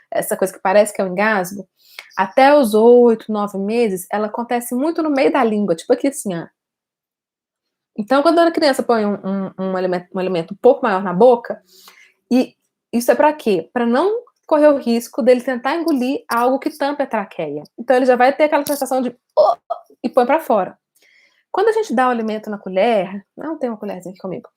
essa coisa que parece que é um engasgo, até os 8, 9 meses, ela acontece muito no meio da língua, tipo aqui assim, ó. Então, quando a criança põe um alimento um pouco maior na boca, e isso é para quê? Para não correr o risco dele tentar engolir algo que tampe a traqueia. Então, ele já vai ter aquela sensação de oh! E põe para fora. Quando a gente dá o alimento na colher, não tem uma colherzinha aqui comigo,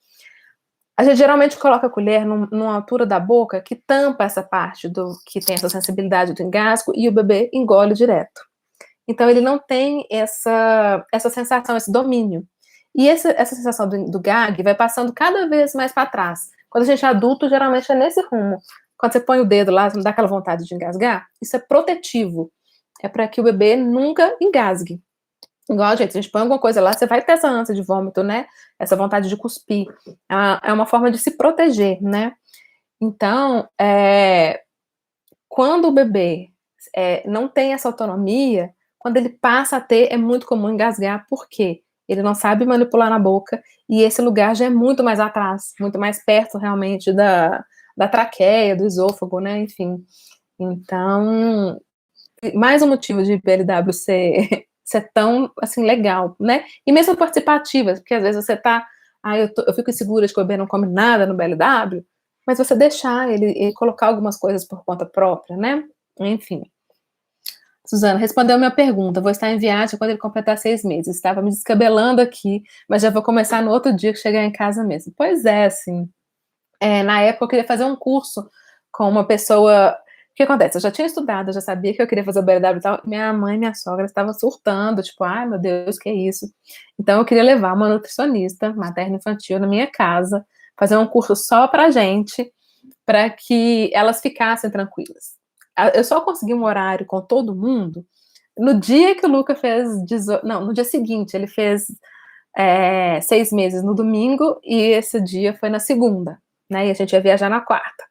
a gente geralmente coloca a colher numa altura da boca que tampa essa parte do que tem essa sensibilidade do engasgo e o bebê engole direto. Então, ele não tem essa sensação, esse domínio. E essa sensação do gag vai passando cada vez mais para trás. Quando a gente é adulto, geralmente é nesse rumo. Quando você põe o dedo lá, não dá aquela vontade de engasgar, isso é protetivo. É para que o bebê nunca engasgue. Igual, gente, a gente põe alguma coisa lá, você vai ter essa ânsia de vômito, né? Essa vontade de cuspir. É uma forma de se proteger, né? Então, quando o bebê não tem essa autonomia, quando ele passa a ter, é muito comum engasgar, por quê? Ele não sabe manipular na boca, e esse lugar já é muito mais atrás, muito mais perto, realmente, da traqueia, do esôfago, né? Enfim. Então, mais um motivo de BLW ser tão, assim, legal, né? E mesmo participativas, porque às vezes você tá, eu fico insegura de que o bebê não come nada no BLW, mas você deixar ele colocar algumas coisas por conta própria, né? Enfim. Suzana, respondeu a minha pergunta. Vou estar em viagem quando ele completar 6 meses. Estava me descabelando aqui, mas já vou começar no outro dia que chegar em casa mesmo. Pois é, assim. Na época eu queria fazer um curso com uma pessoa. O que acontece? Eu já tinha estudado, eu já sabia que eu queria fazer o BLW e tal. Minha mãe e minha sogra estavam surtando, tipo, ai meu Deus, que é isso? Então eu queria levar uma nutricionista materno-infantil na minha casa, fazer um curso só pra gente, para que elas ficassem tranquilas. Eu só consegui um horário com todo mundo no dia que o Luca fez, não, no dia seguinte, ele fez 6 meses no domingo, e esse dia foi na segunda, né, e a gente ia viajar na quarta.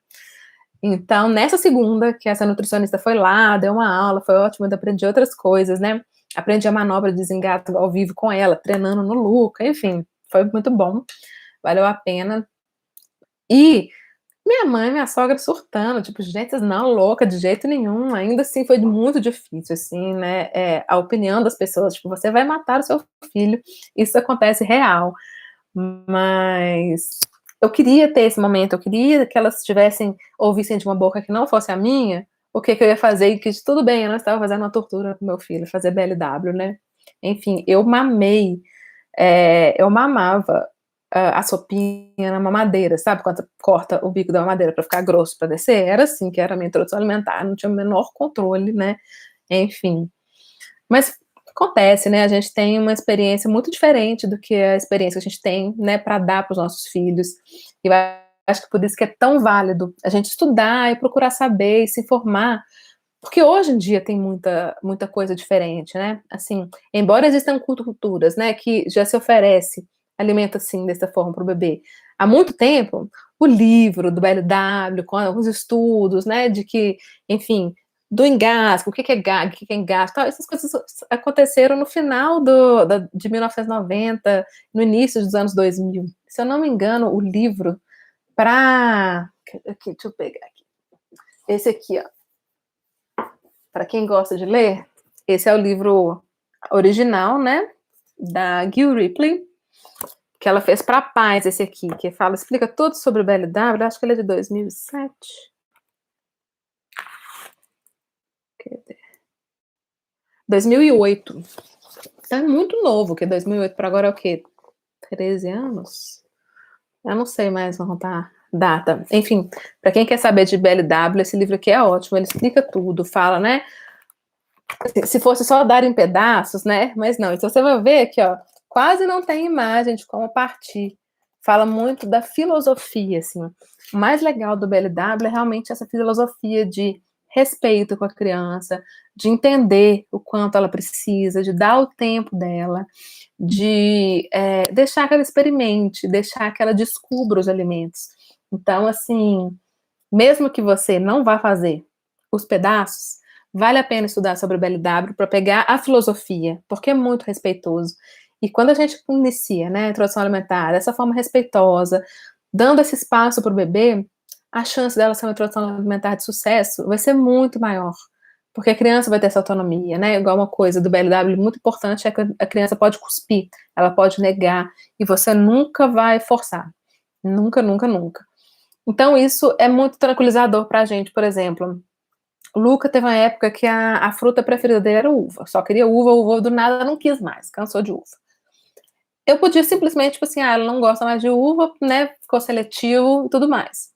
Então, nessa segunda, que essa nutricionista foi lá, deu uma aula, foi ótimo, eu aprendi outras coisas, né, aprendi a manobra de desengato ao vivo com ela, treinando no Luca, enfim, foi muito bom, valeu a pena. E minha mãe, minha sogra surtando, tipo, gente, vocês não louca de jeito nenhum. Ainda assim, foi muito difícil, assim, né? A opinião das pessoas, tipo, você vai matar o seu filho. Isso acontece real. Mas eu queria ter esse momento, eu queria que elas ouvissem de uma boca que não fosse a minha, o que eu ia fazer, e que tudo bem, eu não estava fazendo uma tortura com meu filho, fazer BLW, né? Enfim, eu mamava a sopinha na mamadeira, sabe? Quando você corta o bico da mamadeira para ficar grosso para descer, era assim que era a minha introdução alimentar, não tinha o menor controle, né? Enfim. Mas acontece, né? A gente tem uma experiência muito diferente do que a experiência que a gente tem, né, para dar para os nossos filhos. E eu acho que por isso que é tão válido a gente estudar e procurar saber e se informar, porque hoje em dia tem muita coisa diferente, né? Assim, embora existam culturas, né, que já se oferece alimento assim, dessa forma para o bebê há muito tempo, o livro do BLW, com alguns estudos, né, de que, enfim, do engasgo, o que é gago, o que é engasgo, tal, essas coisas aconteceram no final de 1990, no início dos anos 2000. Se eu não me engano, o livro deixa eu pegar aqui. Esse aqui, ó. Para quem gosta de ler, esse é o livro original, né, da Gil Ripley, que ela fez para pais, esse aqui, que explica tudo sobre o BLW, acho que ele é de 2007. Cadê? 2008. Então é muito novo, que 2008 para agora é o quê? 13 anos? Eu não sei mais, vou contar data. Enfim, para quem quer saber de BLW, esse livro aqui é ótimo, ele explica tudo, fala, né, se fosse só dar em pedaços, né? Mas não, então você vai ver aqui, ó, quase não tem imagem de como partir. Fala muito da filosofia, assim. O mais legal do BLW é realmente essa filosofia de respeito com a criança, de entender o quanto ela precisa, de dar o tempo dela, de deixar que ela experimente, deixar que ela descubra os alimentos. Então, assim, mesmo que você não vá fazer os pedaços, vale a pena estudar sobre o BLW para pegar a filosofia, porque é muito respeitoso. E quando a gente inicia, né, a introdução alimentar dessa forma respeitosa, dando esse espaço para o bebê, a chance dela ser uma introdução alimentar de sucesso vai ser muito maior, porque a criança vai ter essa autonomia, né? Igual uma coisa do BLW muito importante é que a criança pode cuspir, ela pode negar, e você nunca vai forçar. Nunca, nunca, nunca. Então, isso é muito tranquilizador para a gente, por exemplo. O Luca teve uma época que a fruta preferida dele era uva. Só queria uva, uva, do nada não quis mais, cansou de uva. Eu podia simplesmente, tipo assim, ela não gosta mais de uva, né? Ficou seletivo e tudo mais.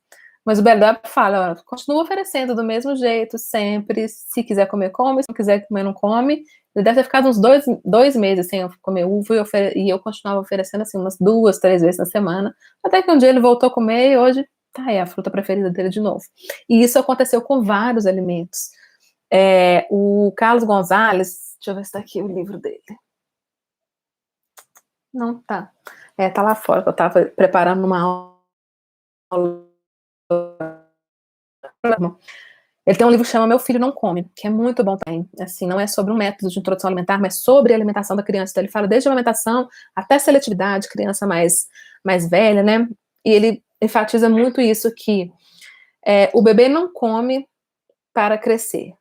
Mas o BLW fala, ó, continua oferecendo do mesmo jeito, sempre. Se quiser comer, come. Se não quiser comer, não come. Ele deve ter ficado uns 2 meses sem comer uva e eu continuava oferecendo assim umas 2, 3 vezes na semana. Até que um dia ele voltou a comer e hoje tá aí a fruta preferida dele de novo. E isso aconteceu com vários alimentos. O Carlos Gonzalez, deixa eu ver se tá aqui o livro dele. Não tá. Tá lá fora, que eu tava preparando uma aula. Ele tem um livro que chama Meu Filho Não Come, que é muito bom também. Assim, não é sobre um método de introdução alimentar, mas sobre a alimentação da criança. Então, ele fala desde a alimentação até a seletividade, criança mais velha, né? E ele enfatiza muito isso, que o bebê não come para crescer.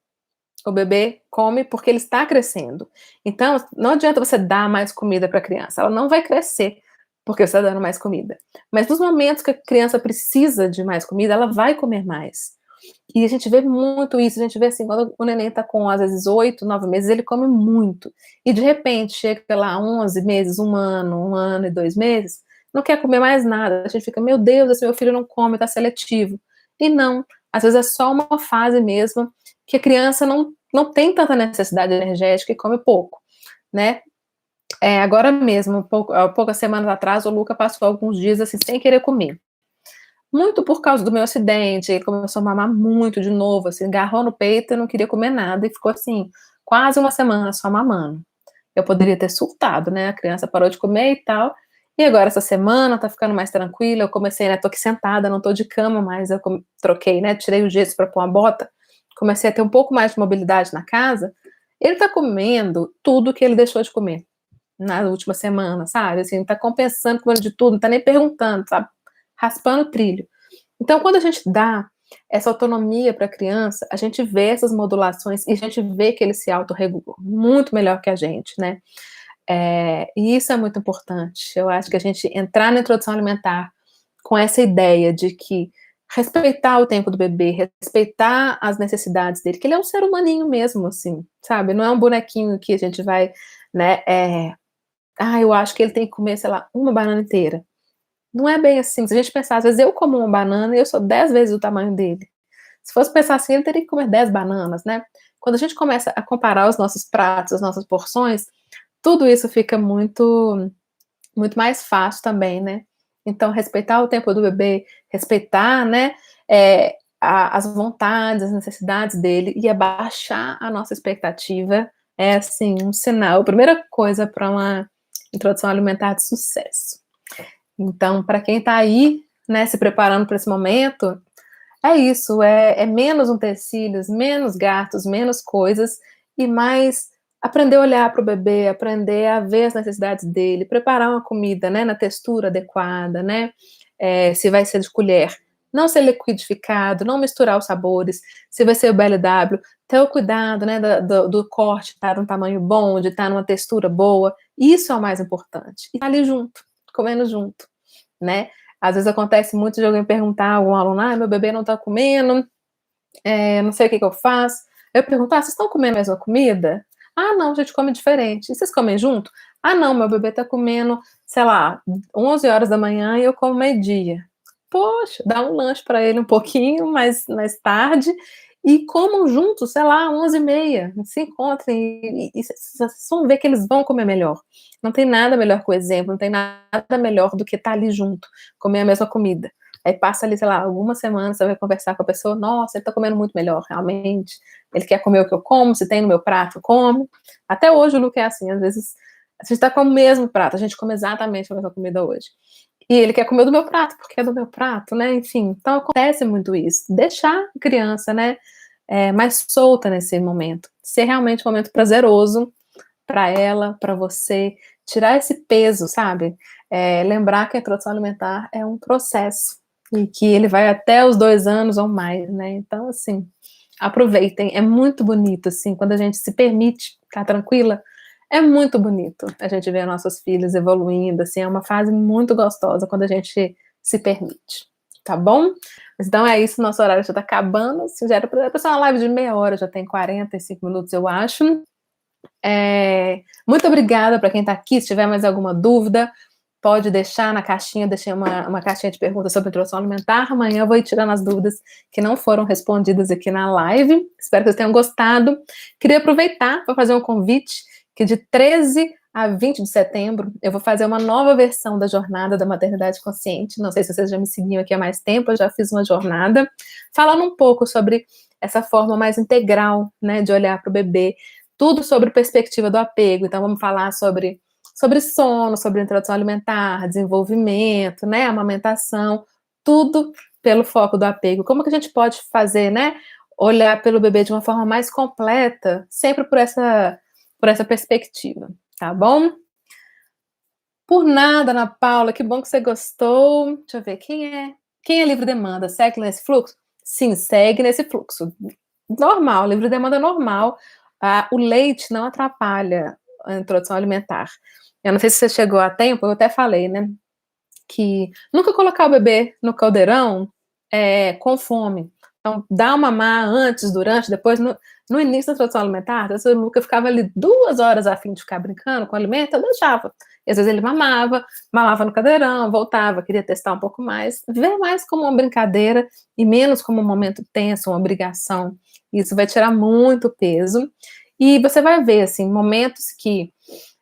O bebê come porque ele está crescendo. Então, não adianta você dar mais comida para a criança. Ela não vai crescer porque você está dando mais comida. Mas nos momentos que a criança precisa de mais comida, ela vai comer mais. E a gente vê muito isso. A gente vê assim, quando o neném está com, às vezes, 8, 9 meses, ele come muito. E, de repente, chega lá 11 meses, 1 ano e 2 meses, não quer comer mais nada. A gente fica, meu Deus, esse meu filho não come, está seletivo. E não. Às vezes é só uma fase mesmo que a criança não tem tanta necessidade energética e come pouco, né? Agora mesmo, poucas semanas atrás, o Luca passou alguns dias assim, sem querer comer. Muito por causa do meu acidente, ele começou a mamar muito de novo, assim, agarrou no peito e não queria comer nada, e ficou assim, quase uma semana só mamando. Eu poderia ter surtado, né? A criança parou de comer e tal. E agora, essa semana, tá ficando mais tranquila. Eu comecei, né? Tô aqui sentada, não tô de cama mais. Eu troquei, né? Tirei o gesso pra pôr uma bota. Comecei a ter um pouco mais de mobilidade na casa. Ele tá comendo tudo que ele deixou de comer na última semana, sabe? Assim, tá compensando, comendo de tudo, não tá nem perguntando, sabe? Raspando o trilho. Então, quando a gente dá essa autonomia para a criança, a gente vê essas modulações e a gente vê que ele se autorregula muito melhor que a gente, né? E isso é muito importante. Eu acho que a gente entrar na introdução alimentar com essa ideia de que respeitar o tempo do bebê, respeitar as necessidades dele, que ele é um ser humaninho mesmo, assim, sabe? Não é um bonequinho que a gente vai, né? Eu acho que ele tem que comer, sei lá, uma banana inteira. Não é bem assim. Se a gente pensar, às vezes eu como uma banana e eu sou 10 vezes o tamanho dele. Se fosse pensar assim, ele teria que comer 10 bananas, né? Quando a gente começa a comparar os nossos pratos, as nossas porções, tudo isso fica muito, muito mais fácil também, né? Então, respeitar o tempo do bebê, respeitar, né, as vontades, as necessidades dele e abaixar a nossa expectativa é, assim, um sinal, a primeira coisa para uma introdução alimentar de sucesso. Então, para quem está aí, né, se preparando para esse momento, é isso, é menos utensílios, menos gatos, menos coisas e mais aprender a olhar para o bebê, aprender a ver as necessidades dele, preparar uma comida, né, na textura adequada, né, se vai ser de colher, não ser liquidificado, não misturar os sabores, se vai ser o BLW, ter o cuidado, né, do corte estar num tamanho bom, de estar numa textura boa, isso é o mais importante, e tá ali junto, comendo junto, né, às vezes acontece muito de alguém perguntar a algum aluno, meu bebê não tá comendo, não sei o que eu faço. Eu pergunto, vocês estão comendo a mesma comida? Ah, não, a gente come diferente. E vocês comem junto? Ah, não, meu bebê tá comendo, sei lá, 11 horas da manhã e eu como meio-dia. Poxa, dá um lanche para ele um pouquinho mais tarde e comam juntos, sei lá, 11h30. Se encontrem e vocês vão ver que eles vão comer melhor. Não tem nada melhor que o exemplo, não tem nada melhor do que estar ali junto, comer a mesma comida. Aí passa ali, sei lá, algumas semanas, você vai conversar com a pessoa, nossa, ele tá comendo muito melhor, realmente. Ele quer comer o que eu como, se tem no meu prato, eu como. Até hoje o Luke é assim, às vezes a gente tá com o mesmo prato, a gente come exatamente a mesma comida hoje. E ele quer comer do meu prato, porque é do meu prato, né? Enfim, então acontece muito isso. Deixar a criança, né, mais solta nesse momento. Ser realmente um momento prazeroso para ela, para você. Tirar esse peso, sabe? Lembrar que a introdução alimentar é um processo. E que ele vai até os 2 anos ou mais, né? Então, assim, aproveitem. É muito bonito, assim, quando a gente se permite ficar tranquila, é muito bonito a gente ver nossos filhos evoluindo, assim, é uma fase muito gostosa quando a gente se permite, tá bom? Então é isso, nosso horário já tá acabando, assim, já era pra ser uma live de meia hora, já tem 45 minutos, eu acho. Muito obrigada para quem tá aqui, se tiver mais alguma dúvida, pode deixar na caixinha, deixei uma caixinha de perguntas sobre introdução alimentar, amanhã eu vou ir tirando as dúvidas que não foram respondidas aqui na live, espero que vocês tenham gostado. Queria aproveitar para fazer um convite, que de 13 a 20 de setembro, eu vou fazer uma nova versão da Jornada da Maternidade Consciente, não sei se vocês já me seguiam aqui há mais tempo, eu já fiz uma jornada, falando um pouco sobre essa forma mais integral, né, de olhar para o bebê, tudo sobre perspectiva do apego, então vamos falar sobre sono, sobre introdução alimentar, desenvolvimento, né, amamentação, tudo pelo foco do apego. Como que a gente pode fazer, né, olhar pelo bebê de uma forma mais completa, sempre por essa perspectiva, tá bom? Por nada, Ana Paula, que bom que você gostou. Deixa eu ver, quem é livre demanda? Segue nesse fluxo? Sim, segue nesse fluxo. Normal, livre demanda normal. O leite não atrapalha a introdução alimentar. Eu não sei se você chegou a tempo, eu até falei, né? Que nunca colocar o bebê no caldeirão com fome. Então, dá uma mamar antes, durante, depois, no início da introdução alimentar, o Luca ficava ali 2 horas a fim de ficar brincando com o alimento, eu deixava. E às vezes ele mamava no cadeirão, voltava, queria testar um pouco mais, ver mais como uma brincadeira e menos como um momento tenso, uma obrigação. Isso vai tirar muito peso. E você vai ver, assim, momentos que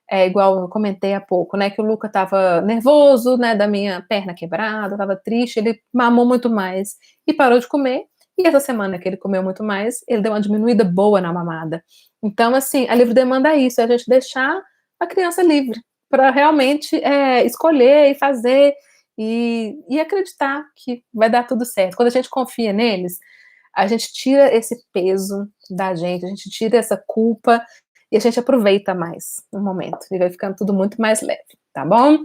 igual eu comentei há pouco, né, que o Luca estava nervoso, né, da minha perna quebrada, estava triste, ele mamou muito mais e parou de comer, E essa semana que ele comeu muito mais, ele deu uma diminuída boa na mamada. Então, assim, a livre demanda é isso, é a gente deixar a criança livre para realmente escolher e fazer e acreditar que vai dar tudo certo. Quando a gente confia neles, a gente tira esse peso da gente, a gente tira essa culpa e a gente aproveita mais o momento e vai ficando tudo muito mais leve, tá bom?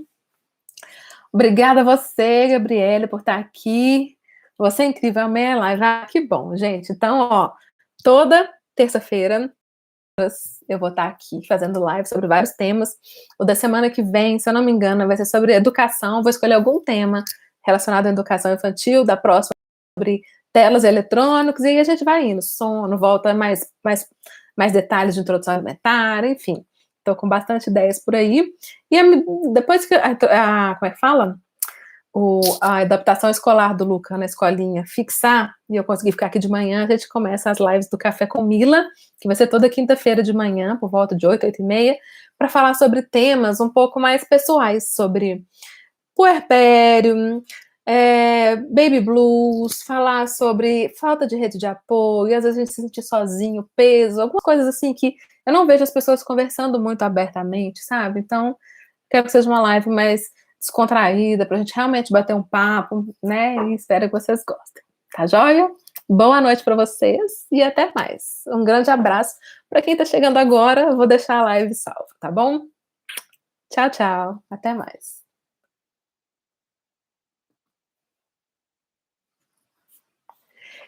Obrigada a você, Gabriela, por estar aqui. Você é incrível, amei a live. Ah, que bom, gente. Então, ó, toda terça-feira eu vou estar aqui fazendo live sobre vários temas. O da semana que vem, se eu não me engano, vai ser sobre educação. Vou escolher algum tema relacionado à educação infantil, da próxima sobre telas eletrônicos, e aí a gente vai indo, sono, volta mais detalhes de introdução alimentar, enfim. Estou com bastante ideias por aí. E depois que como é que fala? A adaptação escolar do Luca na escolinha fixar, e eu conseguir ficar aqui de manhã, a gente começa as lives do Café com Mila, que vai ser toda quinta-feira de manhã, por volta de 8, 8h30, para falar sobre temas um pouco mais pessoais, sobre puerpério, baby blues, falar sobre falta de rede de apoio, às vezes a gente se sentir sozinho, peso, algumas coisas assim que eu não vejo as pessoas conversando muito abertamente, sabe? Então, quero que seja uma live mais descontraída, pra gente realmente bater um papo, né? E espero que vocês gostem. Tá joia? Boa noite para vocês e até mais. Um grande abraço. Para quem tá chegando agora, eu vou deixar a live salva, tá bom? Tchau, tchau. Até mais.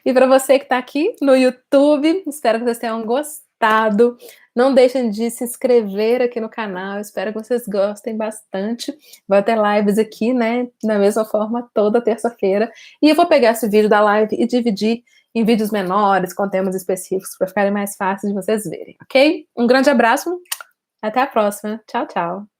E para você que está aqui no YouTube, espero que vocês tenham gostado. Não deixem de se inscrever aqui no canal, espero que vocês gostem bastante. Vai ter lives aqui, né, da mesma forma, toda terça-feira. E eu vou pegar esse vídeo da live e dividir em vídeos menores, com temas específicos, para ficarem mais fáceis de vocês verem, ok? Um grande abraço, até a próxima. Tchau, tchau.